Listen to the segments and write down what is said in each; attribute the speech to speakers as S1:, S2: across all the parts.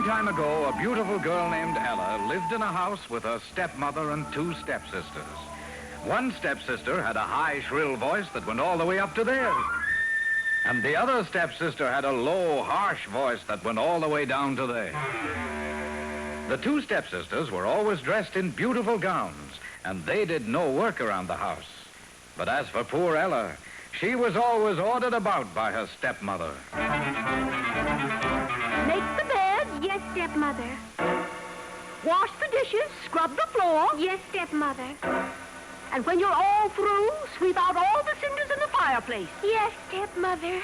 S1: time ago, a beautiful girl named Ella lived in a house with her stepmother and two stepsisters. One stepsister had a high, shrill voice that went all the way up to theirs. And the other stepsister had a low, harsh voice that went all the way down to theirs. The two stepsisters were always dressed in beautiful gowns, and they did no work around the house. But as for poor Ella, she was always ordered about by her stepmother.
S2: Make the bed.
S3: Yes, stepmother.
S2: Wash the dishes. Scrub the floor.
S3: Yes, stepmother.
S2: And when you're all through, sweep out all the cinders in the fireplace.
S3: Yes, stepmother.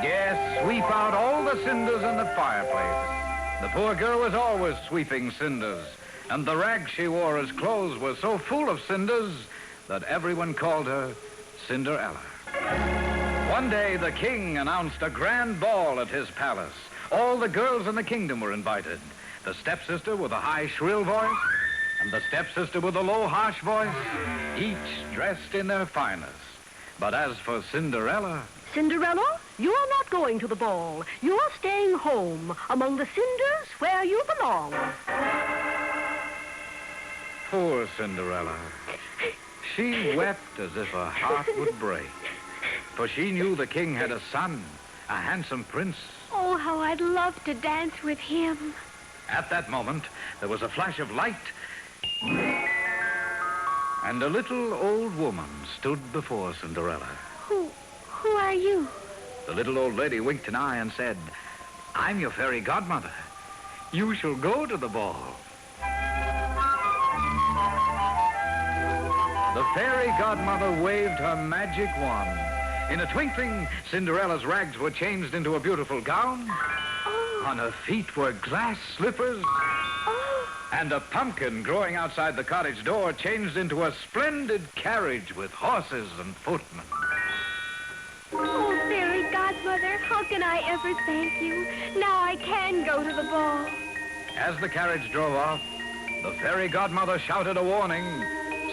S1: Yes, sweep out all the cinders in the fireplace. The poor girl was always sweeping cinders, and the rags she wore as clothes were so full of cinders that everyone called her Cinderella. One day, the king announced a grand ball at his palace. All the girls in the kingdom were invited. The stepsister with a high, shrill voice, and the stepsister with a low, harsh voice, each dressed in their finest. But as for Cinderella...
S2: Cinderella, you're not going to the ball. You're staying home among the cinders where you belong.
S1: Poor Cinderella. She wept as if her heart would break. For she knew the king had a son, a handsome prince.
S3: Oh, how I'd love to dance with him.
S1: At that moment, there was a flash of light, and a little old woman stood before Cinderella.
S3: Who are you?
S1: The little old lady winked an eye and said, "I'm your fairy godmother. You shall go to the ball." The fairy godmother waved her magic wand. In a twinkling, Cinderella's rags were changed into a beautiful gown.
S3: Oh.
S1: On her feet were glass slippers.
S3: Oh.
S1: And a pumpkin growing outside the cottage door changed into a splendid carriage with horses and footmen.
S3: Oh, fairy godmother, how can I ever thank you? Now I can go to the ball.
S1: As the carriage drove off, the fairy godmother shouted a warning.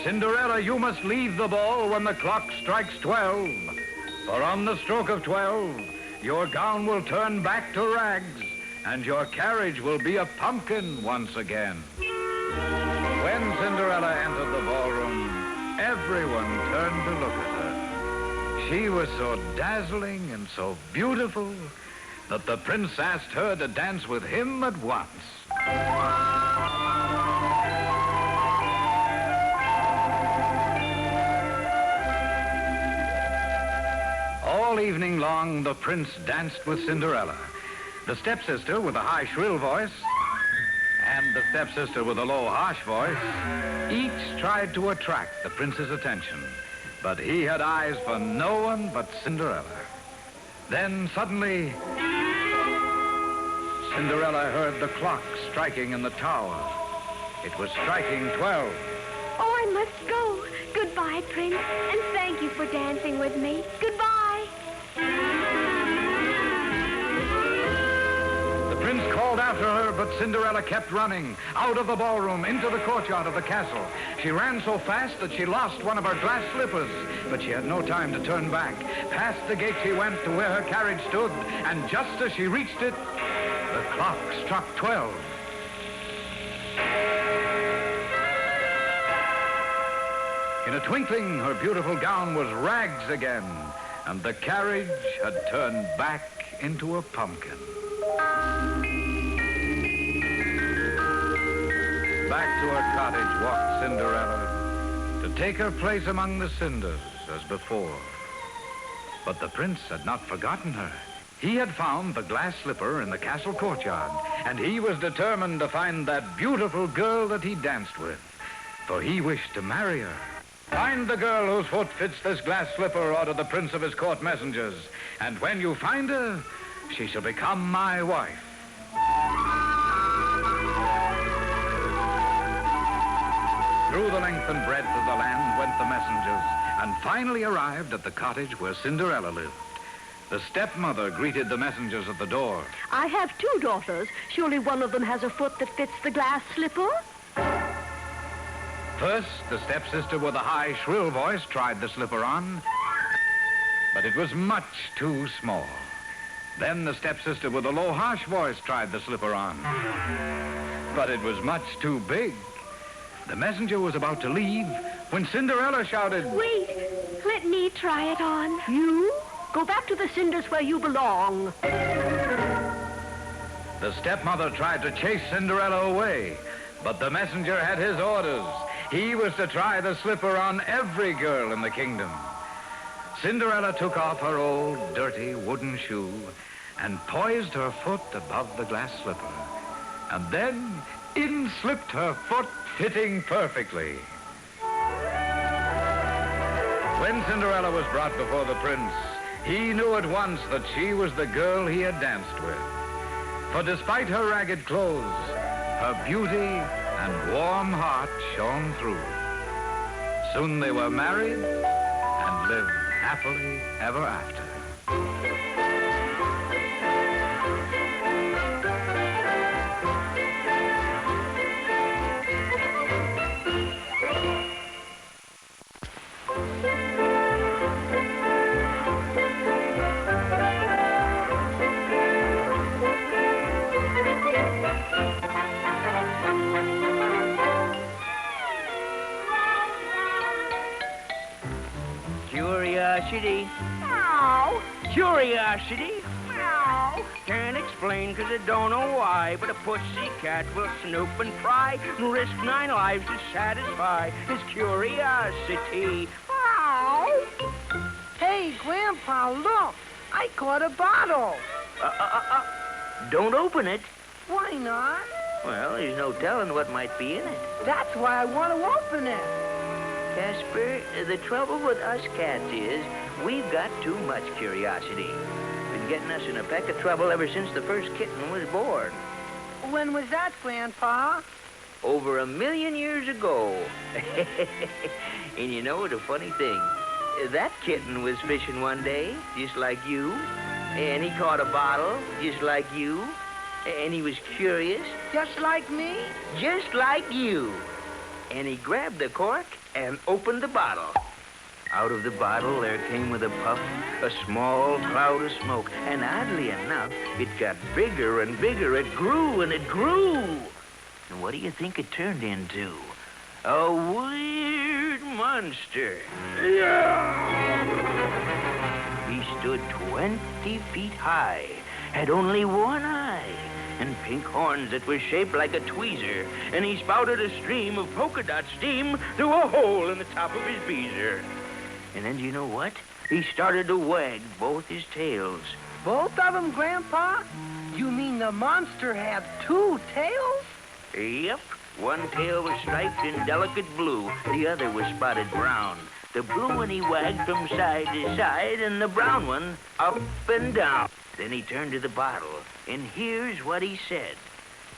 S1: "Cinderella, you must leave the ball when the clock strikes 12. For on the stroke of 12, your gown will turn back to rags, and your carriage will be a pumpkin once again." When Cinderella entered the ballroom, everyone turned to look at her. She was so dazzling and so beautiful that the prince asked her to dance with him at once. All evening long, the prince danced with Cinderella. The stepsister with a high, shrill voice and the stepsister with a low, harsh voice each tried to attract the prince's attention. But he had eyes for no one but Cinderella. Then suddenly, Cinderella heard the clock striking in the tower. It was striking 12.
S3: Oh, I must go. Goodbye, Prince, and thank you for dancing with me. Goodbye.
S1: The prince called after her, but Cinderella kept running out of the ballroom into the courtyard of the castle. She ran so fast that she lost one of her glass slippers, but she had no time to turn back. Past the gate she went to where her carriage stood, and just as she reached it, the clock struck 12. In a twinkling, her beautiful gown was rags again, and the carriage had turned back into a pumpkin. Back to her cottage walked Cinderella to take her place among the cinders as before. But the prince had not forgotten her. He had found the glass slipper in the castle courtyard, and he was determined to find that beautiful girl that he danced with, for he wished to marry her. "Find the girl whose foot fits this glass slipper," ordered the prince of his court messengers. "And when you find her, she shall become my wife." Through the length and breadth of the land went the messengers, and finally arrived at the cottage where Cinderella lived. The stepmother greeted the messengers at the door.
S2: I have two daughters. Surely one of them has a foot that fits the glass slipper?
S1: First, the stepsister with a high, shrill voice tried the slipper on, but it was much too small. Then the stepsister with a low, harsh voice tried the slipper on, but it was much too big. The messenger was about to leave when Cinderella shouted,
S3: Wait, let me try it on.
S2: You? Go back to the cinders where you belong.
S1: The stepmother tried to chase Cinderella away, but the messenger had his orders. He was to try the slipper on every girl in the kingdom. Cinderella took off her old, dirty wooden shoe and poised her foot above the glass slipper. And then in slipped her foot, fitting perfectly. When Cinderella was brought before the prince, he knew at once that she was the girl he had danced with. For despite her ragged clothes, her beauty and warm heart shone through. Soon they were married and lived happily ever after.
S4: Curiosity.
S3: Meow.
S4: Curiosity.
S3: Meow.
S4: Can't explain 'cause I don't know why, but a pussy cat will snoop and pry and risk 9 lives to satisfy his curiosity.
S3: Meow.
S5: Hey, Grandpa, look! I caught a bottle.
S4: Don't open it.
S5: Why not?
S4: Well, there's no telling what might be in it.
S5: That's why I want to open it.
S4: Casper, the trouble with us cats is we've got too much curiosity. Been getting us in a peck of trouble ever since the first kitten was born.
S5: When was that, Grandpa?
S4: Over 1,000,000 years ago. And you know the funny thing? That kitten was fishing one day, just like you. And he caught a bottle, just like you. And he was curious,
S5: Just like me?
S4: just like you. And he grabbed the cork and opened the bottle. Out of the bottle there came with a puff a small cloud of smoke. And oddly enough, it got bigger and bigger. It grew and it grew. And what do you think it turned into? A weird monster. He stood 20 feet high, had only one eye, and pink horns that were shaped like a tweezer, and he spouted a stream of polka dot steam through a hole in the top of his beezer. And then do you know what? He started to wag both his tails.
S5: Both of them, Grandpa? You mean the monster had 2 tails?
S4: Yep. One tail was striped in delicate blue. The other was spotted brown. The blue one he wagged from side to side, and the brown one up and down. Then he turned to the bottle, and here's what he said.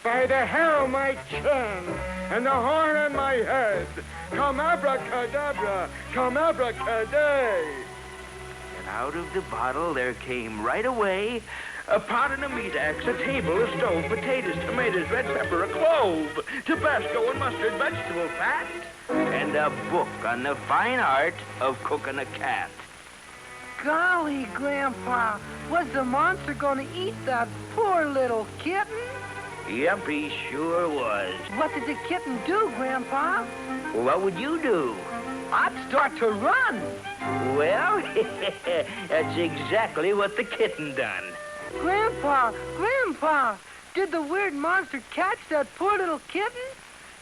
S6: By the hair on my chin and the horn on my head, come abracadabra, come abracadabra.
S4: And out of the bottle there came right away a pot and a meat axe, a table, a stove, potatoes, tomatoes, red pepper, a clove, Tabasco and mustard, vegetable fat, and a book on the fine art of cooking a cat.
S5: Golly, Grandpa, was the monster going to eat that poor little kitten?
S4: Yep, he sure was.
S5: What did the kitten do, Grandpa?
S4: What would you do?
S5: I'd start to run.
S4: Well, that's exactly what the kitten done.
S5: Grandpa, did the weird monster catch that poor little kitten?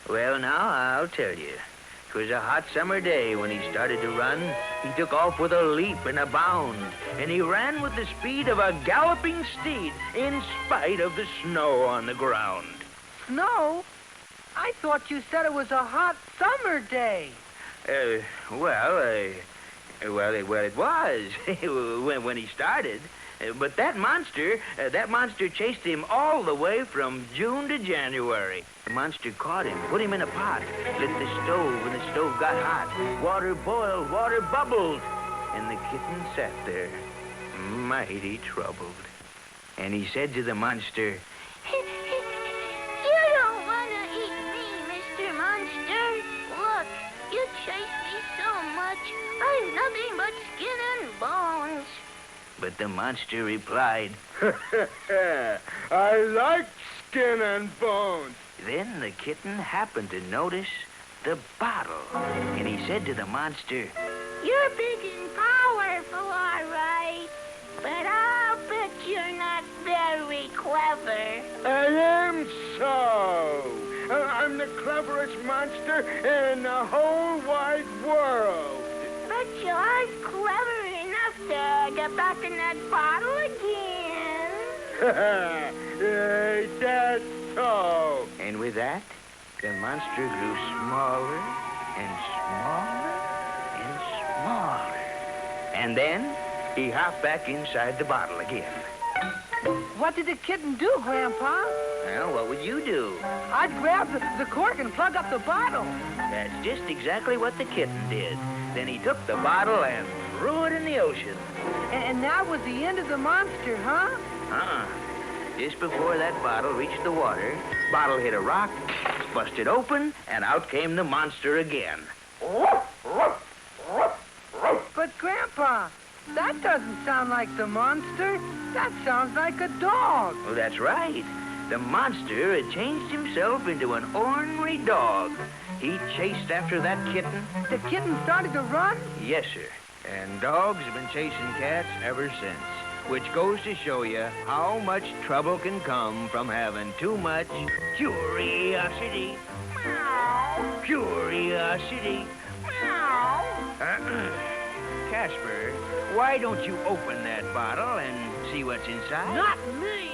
S4: Well, now, I'll tell you. 'Twas a hot summer day when he started to run. He took off with a leap and a bound, and he ran with the speed of a galloping steed in spite of the snow on the ground.
S5: Snow? I thought you said it was a hot summer day.
S4: It was when he started. But that monster chased him all the way from June to January. The monster caught him, put him in a pot, lit the stove, and the stove got hot. Water boiled, water bubbled, and the kitten sat there, mighty troubled. And he said to the monster,
S3: You don't want to eat me, Mr. Monster. Look, you chased me so much much. I'm nothing but skin and bones.
S4: But the monster replied.
S6: I like skin and bones.
S4: Then the kitten happened to notice the bottle, and he said to the monster,
S3: You're big and powerful, all right. But I'll bet you're not very clever.
S6: I am so. I'm the cleverest monster in the whole wide world.
S3: But you aren't clever enough to get back in that bottle again.
S6: That's so.
S4: and with that, the monster grew smaller and smaller and smaller. And then he hopped back inside the bottle again.
S5: What did the kitten do, Grandpa?
S4: Well, what would you do?
S5: I'd grab the cork and plug up the bottle.
S4: That's just exactly what the kitten did. Then he took the bottle and threw it in the ocean.
S5: And that was the end of the monster, huh?
S4: Just before that bottle reached the water, bottle hit a rock, busted open, and out came the monster again.
S5: But, Grandpa, that doesn't sound like the monster. That sounds like a dog.
S4: Well, that's right. The monster had changed himself into an ornery dog. He chased after that kitten.
S5: The kitten started to run?
S4: Yes, sir. And dogs have been chasing cats ever since. Which goes to show you how much trouble can come from having too much curiosity. Meow. Curiosity. Meow. Casper, why don't you open that bottle and see what's inside?
S2: Not me.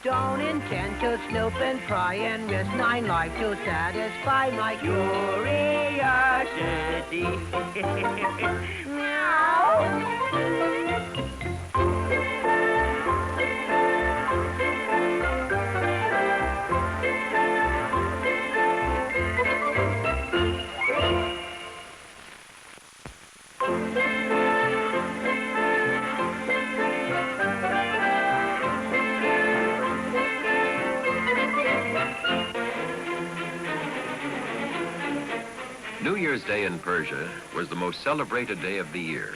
S5: Don't intend to snoop and pry and risk 9 lives to satisfy my
S4: Curiosity.
S7: New Year's Day in Persia was the most celebrated day of the year.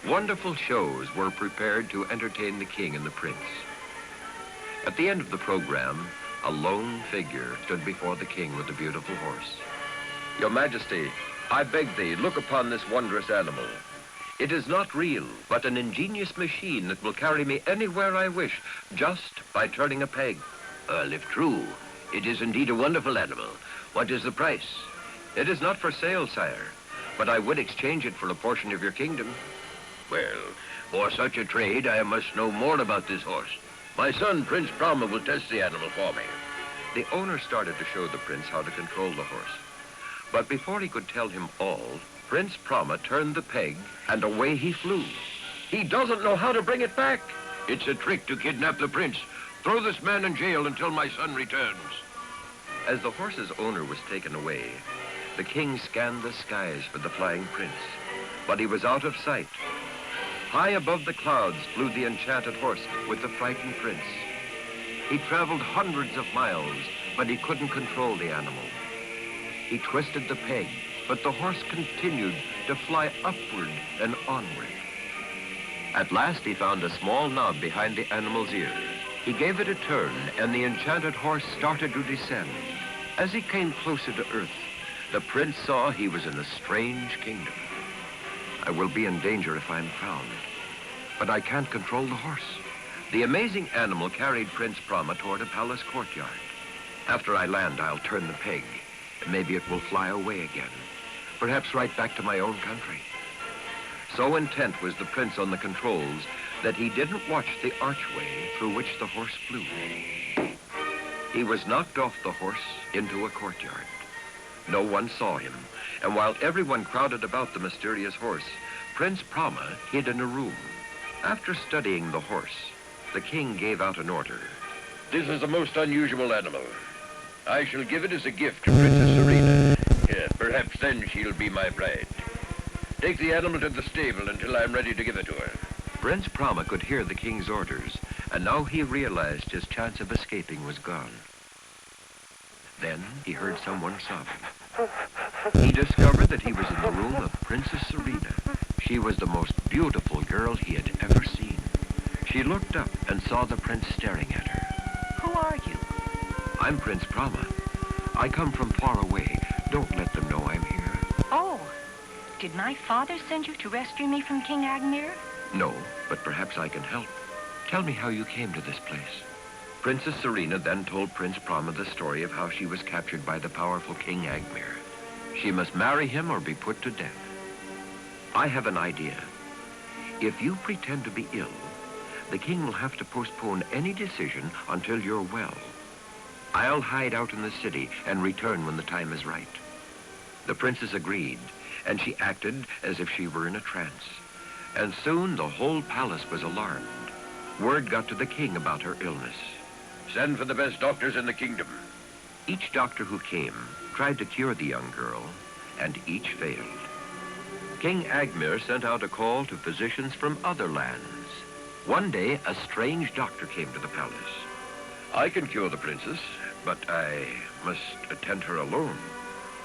S7: Wonderful shows were prepared to entertain the king and the prince. At the end of the program, a lone figure stood before the king with a beautiful horse. Your Majesty, I beg thee, look upon this wondrous animal. It is not real, but an ingenious machine that will carry me anywhere I wish, just by turning a peg.
S8: Well, if true, it is indeed a wonderful animal. What is the price?
S7: It is not for sale, sire, but I would exchange it for a portion of your kingdom.
S8: Well, for such a trade, I must know more about this horse. My son, Prince Brahma, will test the animal for me.
S7: The owner started to show the prince how to control the horse. But before he could tell him all, Prince Brahma turned the peg, and away he flew. He doesn't know how to bring it back.
S8: It's a trick to kidnap the prince. Throw this man in jail until my son returns.
S7: As the horse's owner was taken away, the king scanned the skies for the flying prince, but he was out of sight. High above the clouds flew the enchanted horse with the frightened prince. He traveled hundreds of miles, but he couldn't control the animal. He twisted the peg, but the horse continued to fly upward and onward. At last he found a small knob behind the animal's ear. He gave it a turn, and the enchanted horse started to descend. As he came closer to earth, the prince saw he was in a strange kingdom. I will be in danger if I'm found, but I can't control the horse. The amazing animal carried Prince Brahma toward a palace courtyard. After I land, I'll turn the peg, and maybe it will fly away again, perhaps right back to my own country. So intent was the prince on the controls that he didn't watch the archway through which the horse flew. He was knocked off the horse into a courtyard. No one saw him, and while everyone crowded about the mysterious horse, Prince Brahma hid in a room. After studying the horse, the king gave out an order.
S8: This is a most unusual animal. I shall give it as a gift to Princess Serena. Perhaps then she'll be my bride. Take the animal to the stable until I'm ready to give it to her.
S7: Prince Brahma could hear the king's orders, and now he realized his chance of escaping was gone. Then he heard someone sobbing. He discovered that he was in the room of Princess Serena. She was the most beautiful girl he had ever seen. She looked up and saw the prince staring at her.
S9: Who are you?
S7: I'm Prince Brahma. I come from far away. Don't let them know I'm here.
S9: Oh, did my father send you to rescue me from King Agmir?
S7: No, but perhaps I can help. Tell me how you came to this place. Princess Serena then told Prince Brahma the story of how she was captured by the powerful King Agmir. She must marry him or be put to death. I have an idea. If you pretend to be ill, the king will have to postpone any decision until you're well. I'll hide out in the city and return when the time is right. The princess agreed, and she acted as if she were in a trance. And soon the whole palace was alarmed. Word got to the king about her illness.
S8: Send for the best doctors in the kingdom.
S7: Each doctor who came tried to cure the young girl, and each failed. King Agmir sent out a call to physicians from other lands. One day, a strange doctor came to the palace.
S8: I can cure the princess, but I must attend her alone.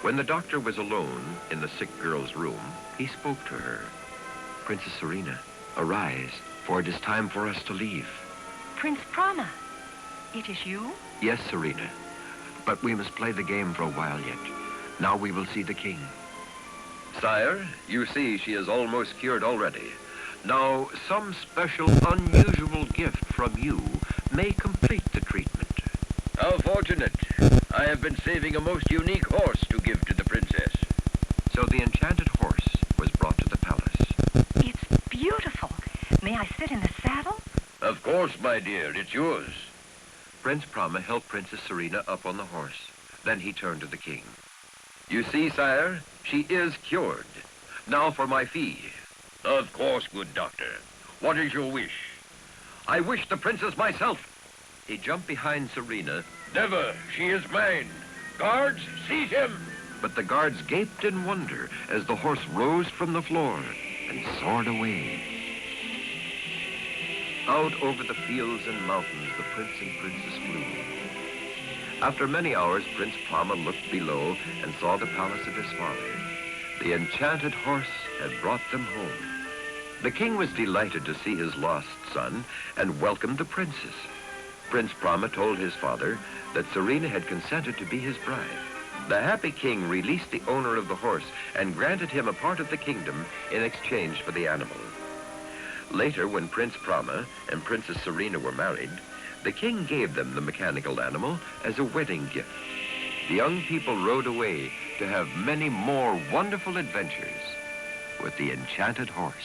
S7: When the doctor was alone in the sick girl's room, he spoke to her. Princess Serena, arise, for it is time for us to leave.
S9: Prince Brahma, it is you?
S7: Yes, Serena, but we must play the game for a while yet. Now we will see the king.
S8: Sire, you see she is almost cured already. Now, some special, unusual gift from you may complete the treatment. How fortunate. I have been saving a most unique horse to give to the princess.
S7: So the enchanted horse was brought to the palace.
S9: It's beautiful. May I sit in the saddle?
S8: Of course, my dear, it's yours.
S7: Prince Brahma helped Princess Serena up on the horse. Then he turned to the king. You see, sire, she is cured. Now for my fee.
S8: Of course, good doctor. What is your wish?
S7: I wish the princess myself. He jumped behind Serena.
S8: Never. She is mine. Guards, seize him.
S7: But the guards gaped in wonder as the horse rose from the floor and soared away. Out over the fields and mountains, the prince and princess flew. After many hours, Prince Brahma looked below and saw the palace of his father. The enchanted horse had brought them home. The king was delighted to see his lost son and welcomed the princess. Prince Brahma told his father that Serena had consented to be his bride. The happy king released the owner of the horse and granted him a part of the kingdom in exchange for the animal. Later, when Prince Brahma and Princess Serena were married, the king gave them the mechanical animal as a wedding gift. The young people rode away to have many more wonderful adventures with the enchanted horse.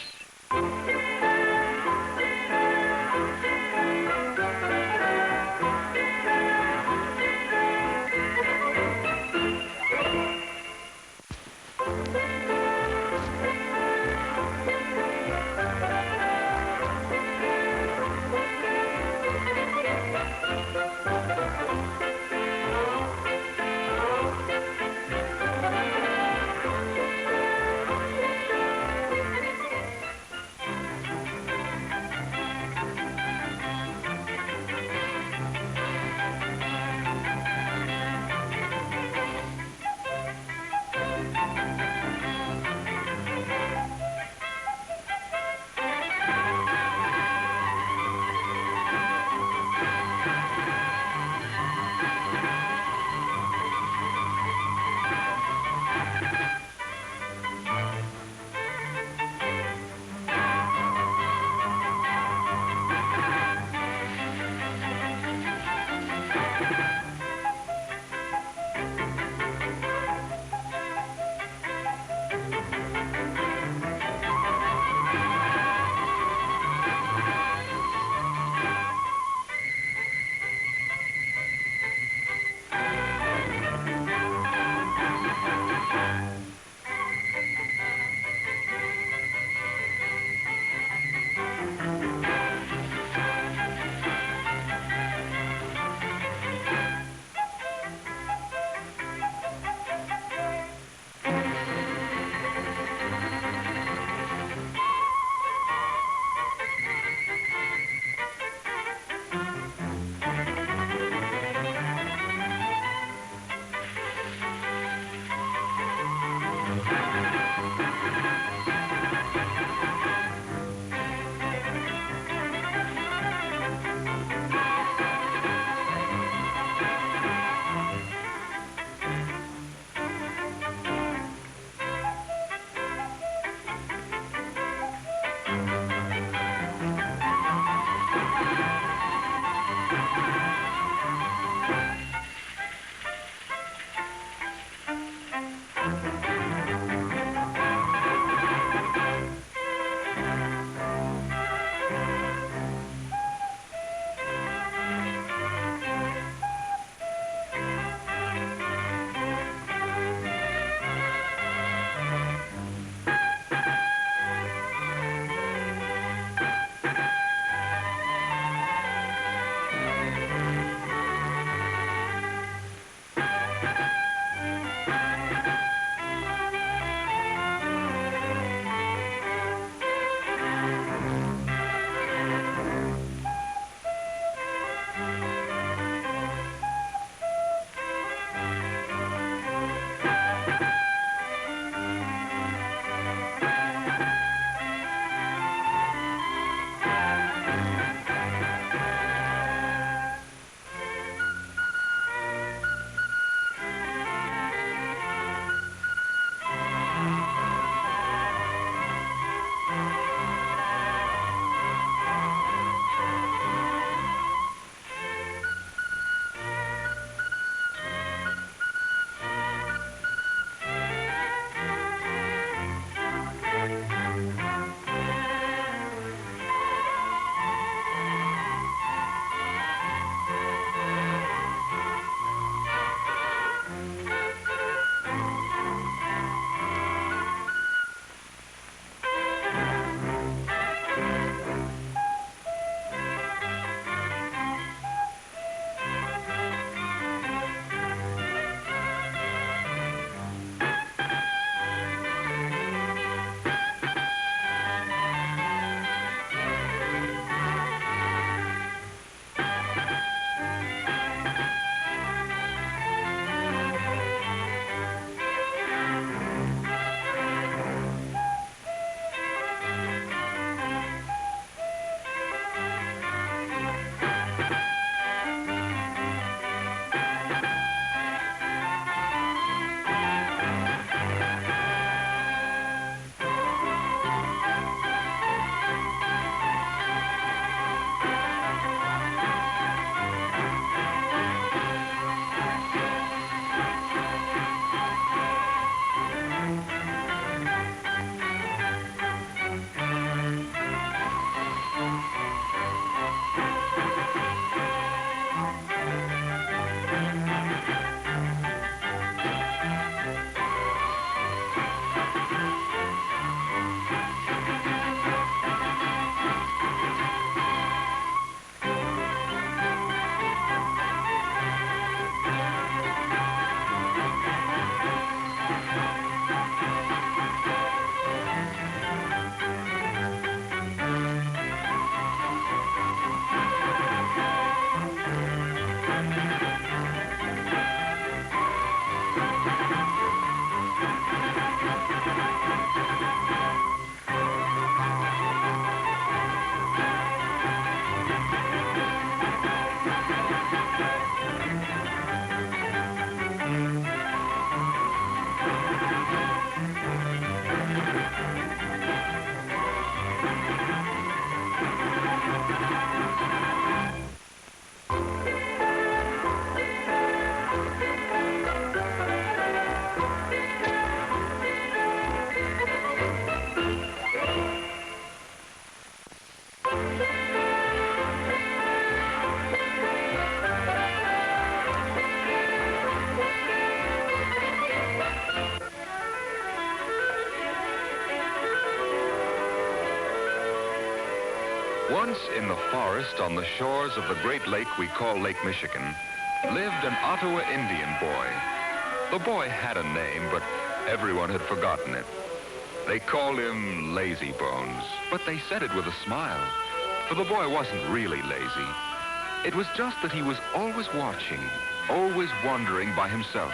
S10: Once in the forest on the shores of the great lake we call Lake Michigan lived an Ottawa Indian boy. The boy had a name, but everyone had forgotten it. They called him Lazy Bones, but they said it with a smile, for the boy wasn't really lazy. It was just that he was always watching, always wandering by himself.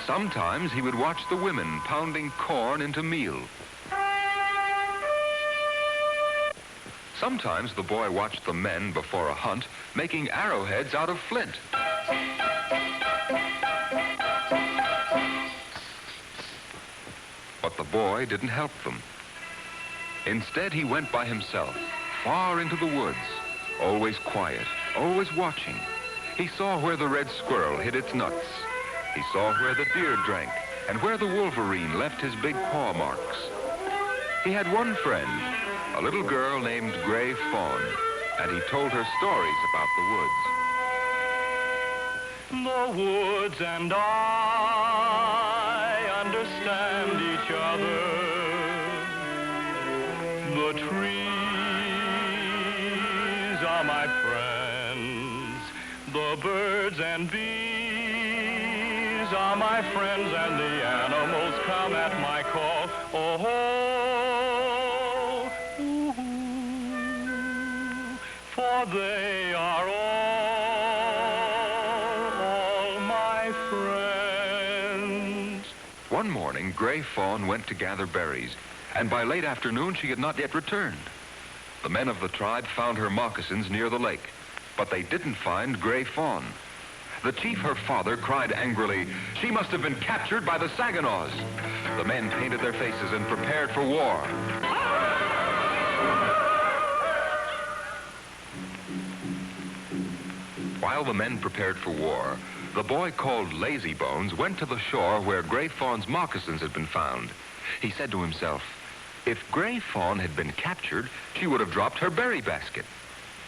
S10: Sometimes he would watch the women pounding corn into meal. Sometimes the boy watched the men before a hunt making arrowheads out of flint. But the boy didn't help them. Instead, he went by himself, far into the woods, always quiet, always watching. He saw where the red squirrel hid its nuts. He saw where the deer drank and where the wolverine left his big paw marks. He had one friend, a little girl named Gray Fawn, and he told her stories about the woods.
S11: The woods and I understand each other. The trees are my friends. The birds and bees are my friends, and the animals come at my call. Oh, ooh, for they are all my friends.
S10: One morning, Gray Fawn went to gather berries, and by late afternoon she had not yet returned. The men of the tribe found her moccasins near the lake, but they didn't find Gray Fawn. The chief, her father, cried angrily, "She must have been captured by the Saginaws." The men painted their faces and prepared for war. While the men prepared for war, the boy called Lazy Bones went to the shore where Gray Fawn's moccasins had been found. He said to himself, if Gray Fawn had been captured, she would have dropped her berry basket.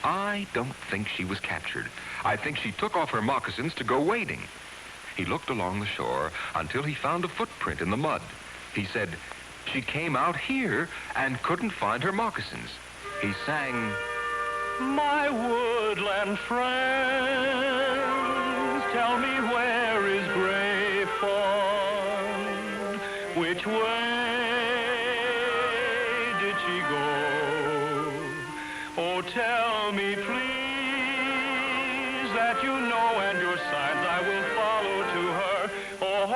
S10: I don't think she was captured. I think she took off her moccasins to go wading. He looked along the shore until he found a footprint in the mud. He said, she came out here and couldn't find her moccasins. He sang,
S11: My woodland friends, tell me where is Gray Fawn? Which way did she go? Oh, tell me, please, that you know and your signs I will follow to her. Oh,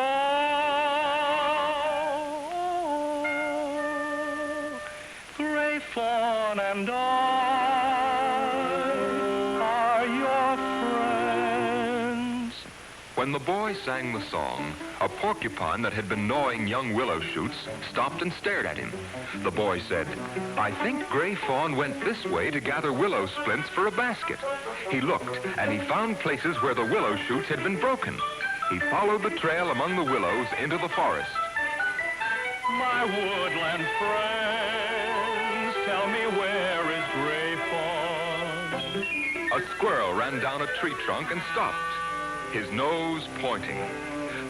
S11: Gray Fawn and I are your friends.
S10: When the boy sang the song, a porcupine that had been gnawing young willow shoots stopped and stared at him. The boy said, I think Gray Fawn went this way to gather willow splints for a basket. He looked, and he found places where the willow shoots had been broken. He followed the trail among the willows into the forest.
S11: My woodland friends, tell me where is Gray Fawn?
S10: A squirrel ran down a tree trunk and stopped, his nose pointing.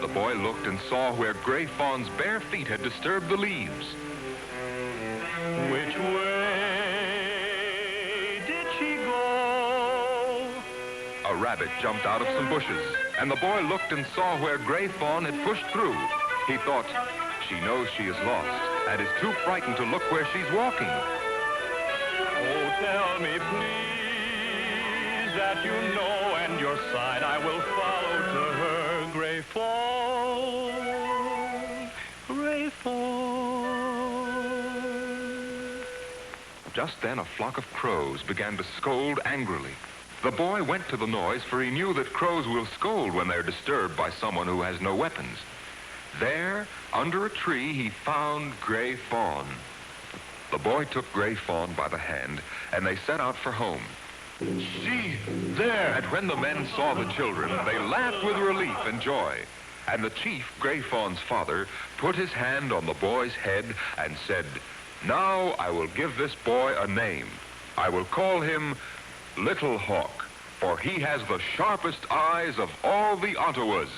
S10: The boy looked and saw where Gray Fawn's bare feet had disturbed the leaves.
S11: Which way did she go?
S10: A rabbit jumped out of some bushes, and the boy looked and saw where Gray Fawn had pushed through. He thought, she knows she is lost and is too frightened to look where she's walking.
S11: Oh, tell me, please, that you know and your sign I will follow to her. Gray Fawn, Gray Fawn.
S10: Just then a flock of crows began to scold angrily. The boy went to the noise, for he knew that crows will scold when they're disturbed by someone who has no weapons. There, under a tree, he found Gray Fawn. The boy took Gray Fawn by the hand, and they set out for home. See, there! And when the men saw the children, they laughed with relief and joy. And the chief, Gray Fawn's father, put his hand on the boy's head and said, now I will give this boy a name. I will call him Little Hawk, for he has the sharpest eyes of all the Ottawas.